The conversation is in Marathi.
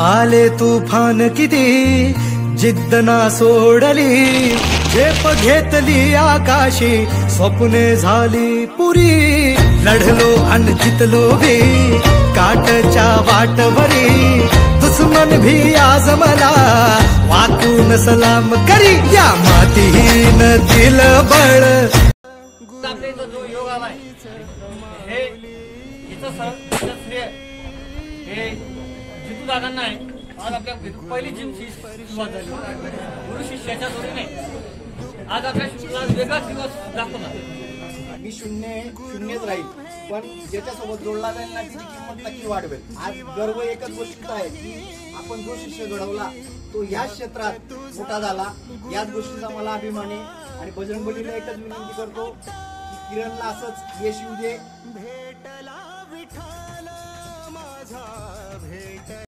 आले तुफान किती जिद्द ना सोडली, झेप घेतली आकाशी, स्वप्ने झाली पुरी. लढलो आणि जितलो भी काटच्या वाटवरी, दुश्मन भी आज मला वाकून सलाम करी. या मातीहीन दिल बळ. आपल्या इथं जो योग आलाय हे हिचं श्रेय हे जितू दादांना आहे. आज आपल्या पहिली जिमची सुरुवात झाली गुरु शिष्याच्या जोडीने. आज आपल्या शिवला वेगळाच दिवस दाखवला. मी शून्यच राहील, पण ज्याच्यासोबत जोडला जाईल ना त्याची किंमत नक्की वाढवेल. आज गर्व एकच गोष्टीचा आहे की आपण जो शिष्य घडवला तो याच क्षेत्रात मोठा झाला. याच गोष्टीचा मला अभिमान आहे. आणि बजरंग बलीला एकच विनंती करतो की किरणला असंच यश येऊ दे.